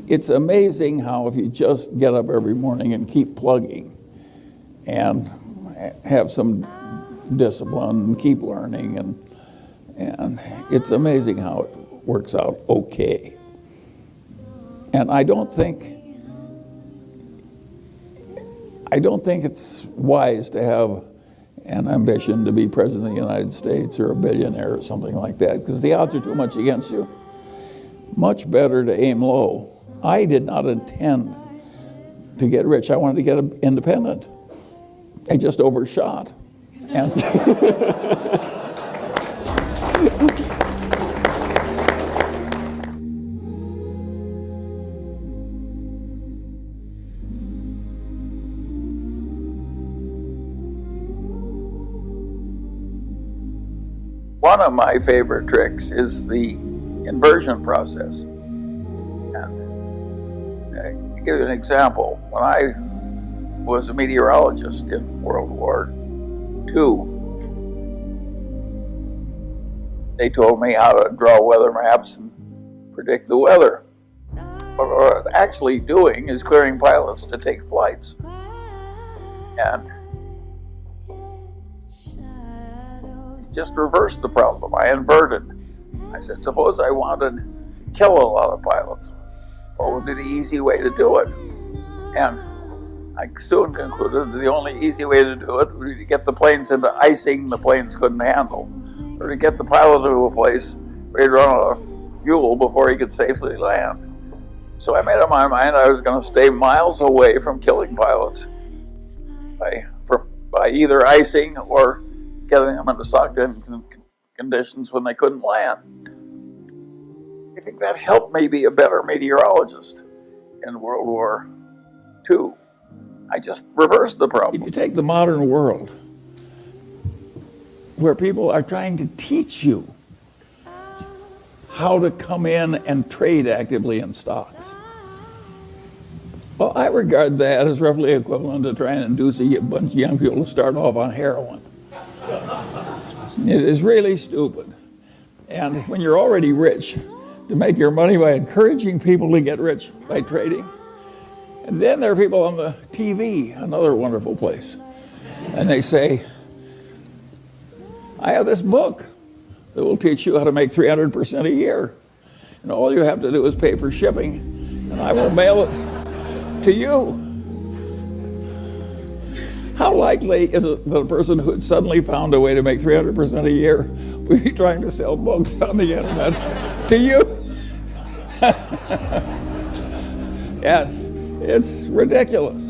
It's amazing how if you just get up every morning and keep plugging and have some discipline and keep learning, and it's amazing how it works out okay. And I don't think it's wise to have an ambition to be president of the United States or a billionaire or something like that, because the odds are too much against you. Much better to aim low. I did not intend to get rich. I wanted to get independent. I just overshot. And one of my favorite tricks is the inversion process. And to give you an example, when I was a meteorologist in World War II, they told me how to draw weather maps and predict the weather. But what I was actually doing is clearing pilots to take flights. And just reversed the problem. I inverted. I said, suppose I wanted to kill a lot of pilots. What would be the easy way to do it? And I soon concluded that the only easy way to do it would be to get the planes into icing the planes couldn't handle, or to get the pilot to a place where he'd run out of fuel before he could safely land. So I made up my mind I was going to stay miles away from killing pilots by either icing or getting them into lockdown conditions when they couldn't land. I think that helped me be a better meteorologist in World War II. I just reversed the problem. If you take the modern world, where people are trying to teach you how to come in and trade actively in stocks, well, I regard that as roughly equivalent to trying to induce a bunch of young people to start off on heroin. It is really stupid. And when you're already rich, to make your money by encouraging people to get rich by trading. And then there are people on the TV, another wonderful place, and they say, I have this book that will teach you how to make 300% a year. And all you have to do is pay for shipping, and I will mail it to you. How likely is it that a person who had suddenly found a way to make 300% a year would be trying to sell books on the internet to you? And it's ridiculous.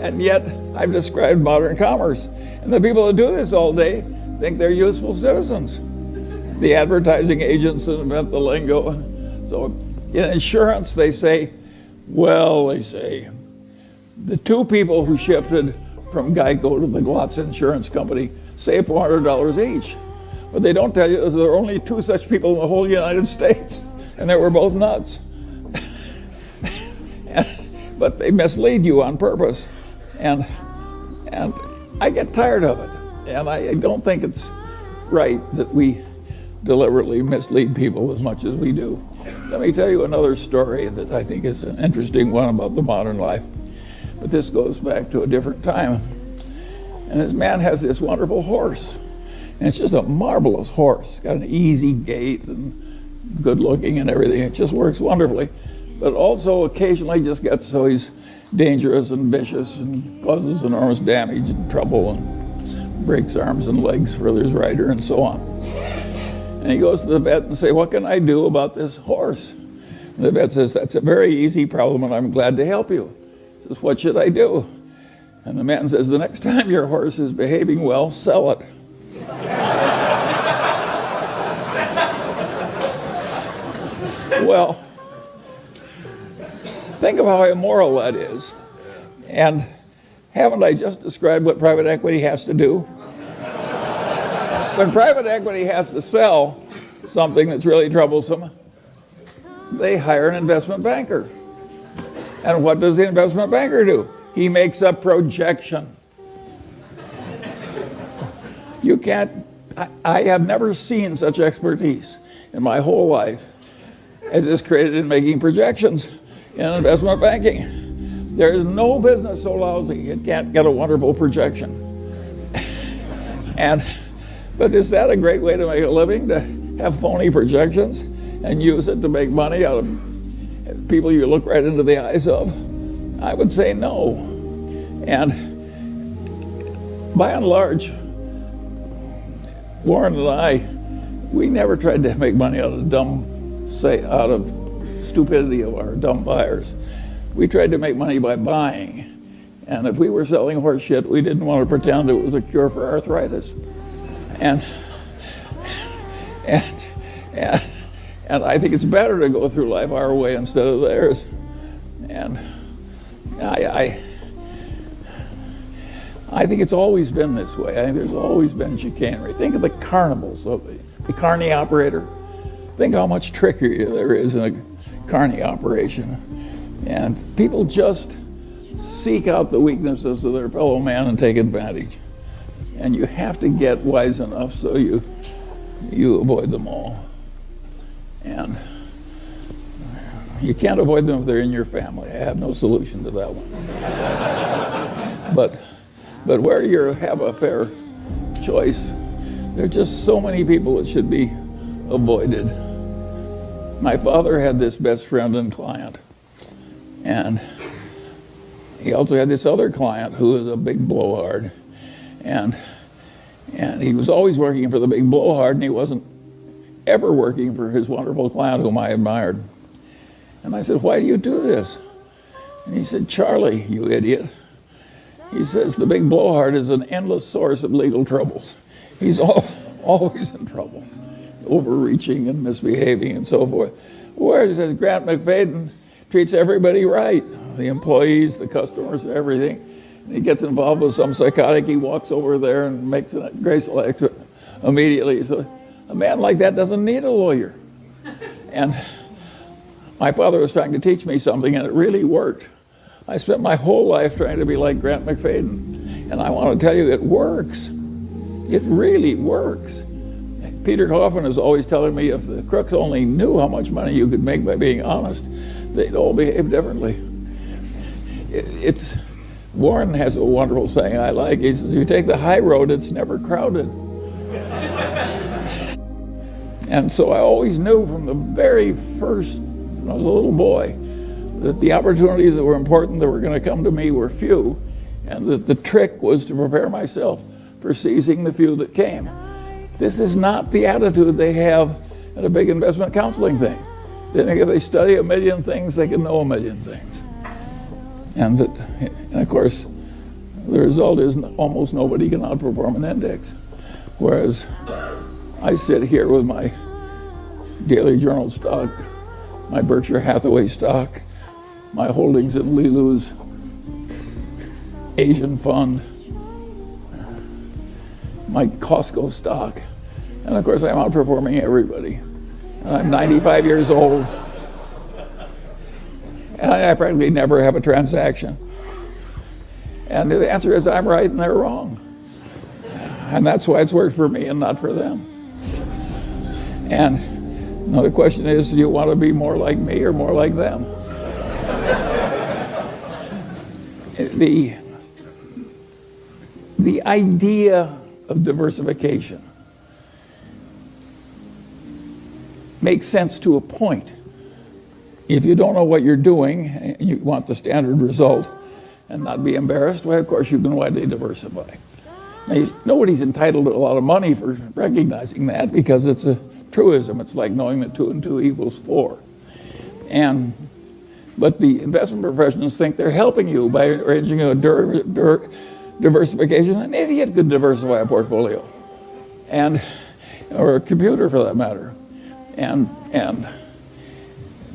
And yet, I've described modern commerce. And the people that do this all day think they're useful citizens. The advertising agents that invent the lingo. So in insurance, they say, the two people who shifted from Geico to the Glotz Insurance Company saved $400 each. But they don't tell you there are only two such people in the whole United States, and they were both nuts. But they mislead you on purpose. And I get tired of it. And I don't think it's right that we deliberately mislead people as much as we do. Let me tell you another story that I think is an interesting one about the modern life. But this goes back to a different time. And this man has this wonderful horse. And it's just a marvelous horse. It's got an easy gait and good looking and everything. It just works wonderfully. But also occasionally just gets so he's dangerous and vicious and causes enormous damage and trouble and breaks arms and legs for his rider and so on. And he goes to the vet and says, what can I do about this horse? And the vet says, that's a very easy problem and I'm glad to help you. He says, what should I do? And the man says, the next time your horse is behaving well, sell it. Well, think of how immoral that is. And haven't I just described what private equity has to do? When private equity has to sell something that's really troublesome, they hire an investment banker. And what does the investment banker do? He makes a projection. You can't, I have never seen such expertise in my whole life. as is created in making projections in investment banking. There is no business so lousy it can't get a wonderful projection. But is that a great way to make a living, to have phony projections and use it to make money out of people you look right into the eyes of? I would say no. And by and large, Warren and I, we never tried to make money out of stupidity of our dumb buyers. We tried to make money by buying. And if we were selling horse shit, we didn't want to pretend it was a cure for arthritis. And I think it's better to go through life our way instead of theirs. And I think it's always been this way. I think there's always been chicanery. Think of the carnivals, of the carny operator. Think how much trickery there is in a carny operation. And people just seek out the weaknesses of their fellow man and take advantage. And you have to get wise enough so you avoid them all. And you can't avoid them if they're in your family. I have no solution to that one. But where you have a fair choice, there are just so many people that should be avoided. My father had this best friend and client, and he also had this other client who was a big blowhard, and he was always working for the big blowhard, and he wasn't ever working for his wonderful client whom I admired. And I said, "Why do you do this?" And he said, "Charlie, you idiot." He says, "The big blowhard is an endless source of legal troubles. He's always in trouble, overreaching and misbehaving and so forth. Whereas Grant McFadden treats everybody right, the employees, the customers, everything. And he gets involved with some psychotic, he walks over there and makes a graceful exit immediately. So a man like that doesn't need a lawyer." And my father was trying to teach me something, and it really worked. I spent my whole life trying to be like Grant McFadden, and I want to tell you, it works. It really works. Peter Coffin is always telling me if the crooks only knew how much money you could make by being honest, they'd all behave differently. Warren has a wonderful saying I like. He says, "If you take the high road, it's never crowded." And so I always knew from the very first, when I was a little boy, that the opportunities that were important that were going to come to me were few, and that the trick was to prepare myself for seizing the few that came. This is not the attitude they have at a big investment counseling thing. They think if they study a million things, they can know a million things. And of course, the result is almost nobody can outperform an index. Whereas I sit here with my Daily Journal stock, my Berkshire Hathaway stock, my holdings in Lilu's Asian fund, my Costco stock, and of course I'm outperforming everybody. And I'm 95 years old, and I practically never have a transaction. And the answer is I'm right and they're wrong. And that's why it's worked for me and not for them. And now the question is, do you want to be more like me or more like them? The idea of diversification makes sense to a point. If you don't know what you're doing and you want the standard result and not be embarrassed, well, of course you can widely diversify. Now, nobody's entitled to a lot of money for recognizing that because it's a truism. It's like knowing that 2 and 2 equals 4. But the investment professionals think they're helping you by arranging a diversification. An idiot could diversify a portfolio, or a computer for that matter.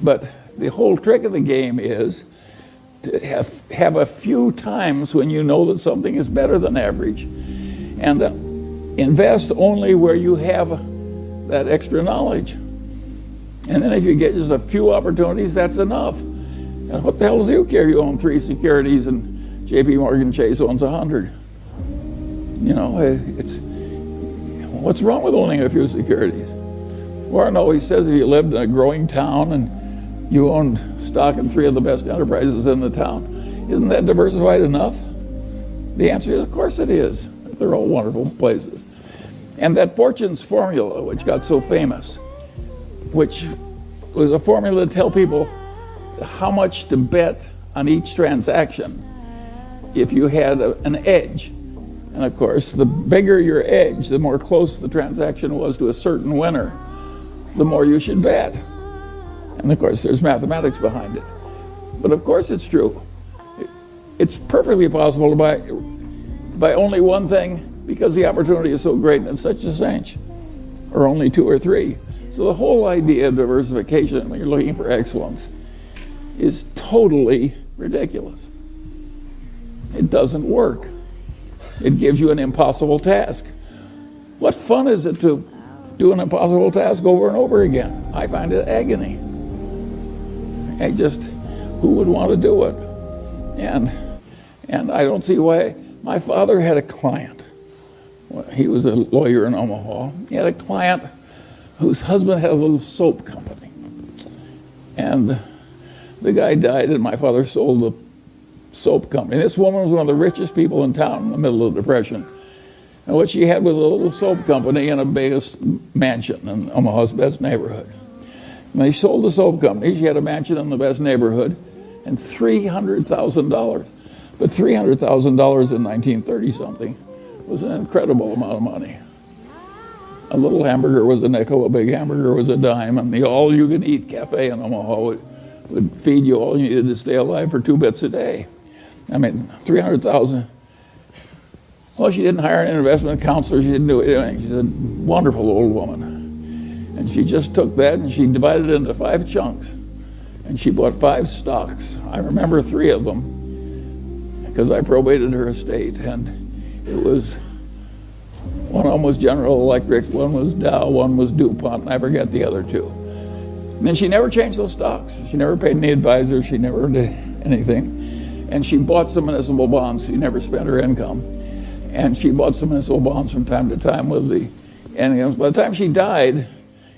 But the whole trick of the game is to have a few times when you know that something is better than average, and invest only where you have that extra knowledge. And then if you get just a few opportunities, that's enough. And what the hell do you care? You own 3 securities and J.P. Morgan Chase owns 100. You know, what's wrong with owning a few securities? Warren always says if you lived in a growing town and you owned stock in 3 of the best enterprises in the town, isn't that diversified enough? The answer is, of course it is. They're all wonderful places. And that Fortune's formula, which got so famous, which was a formula to tell people how much to bet on each transaction if you had an edge. And of course, the bigger your edge, the more close the transaction was to a certain winner, the more you should bet. And of course, there's mathematics behind it. But of course it's true. It's perfectly possible to buy only one thing because the opportunity is so great and such a cinch, or only 2 or 3. So the whole idea of diversification when you're looking for excellence is totally ridiculous. It doesn't work. It gives you an impossible task. What fun is it to do an impossible task over and over again? I find it agony. Who would want to do it? And I don't see why. My father had a client. He was a lawyer in Omaha. He had a client whose husband had a little soap company. And the guy died, and my father sold the soap company. This woman was one of the richest people in town in the middle of the Depression. And what she had was a little soap company in a biggest mansion in Omaha's best neighborhood. And they sold the soap company. She had a mansion in the best neighborhood and $300,000. But $300,000 in 1930-something was an incredible amount of money. A little hamburger was a nickel, a big hamburger was a dime, and the all-you-can-eat cafe in Omaha would feed you all you needed to stay alive for 2 bits a day. I mean, $300,000. Well, she didn't hire an investment counselor. She didn't do anything. She's a wonderful old woman. And she just took that and she divided it into 5 chunks. And she bought 5 stocks. I remember 3 of them because I probated her estate. And it was, one of them was General Electric, one was Dow, one was DuPont, and I forget the other 2. And then she never changed those stocks. She never paid any advisor. She never did anything. And she bought some municipal bonds. She never spent her income. And she bought some municipal bonds from time to time with the incomes. By the time she died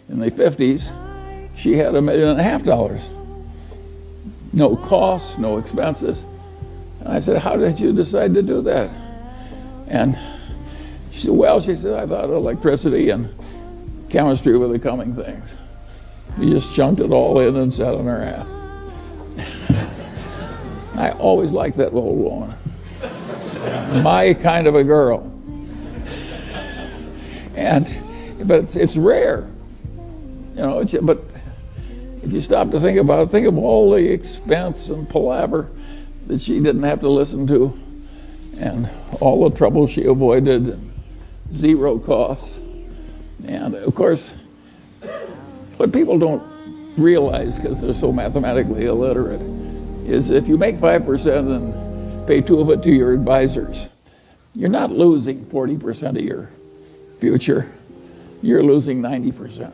in the 50s, she had $1.5 million. No costs, no expenses. And I said, how did you decide to do that? And she said, well, she said, I thought electricity and chemistry were the coming things. We just chunked it all in and sat on our ass. I always liked that old woman. My kind of a girl. But it's rare. You know, but if you stop to think about it, think of all the expense and palaver that she didn't have to listen to, and all the trouble she avoided, and 0 costs. And of course, what people don't realize, because they're so mathematically illiterate, is if you make 5% and pay 2 of it to your advisors, you're not losing 40% of your future. You're losing 90%.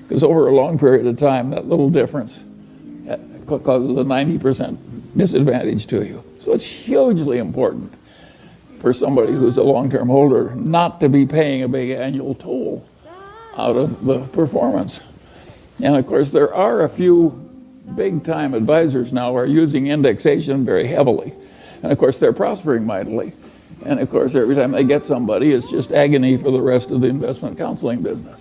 Because over a long period of time, that little difference causes a 90% disadvantage to you. So it's hugely important for somebody who's a long-term holder not to be paying a big annual toll out of the performance. And of course, there are a few big-time advisors now who are using indexation very heavily. And of course, they're prospering mightily. And of course, every time they get somebody, it's just agony for the rest of the investment counseling business.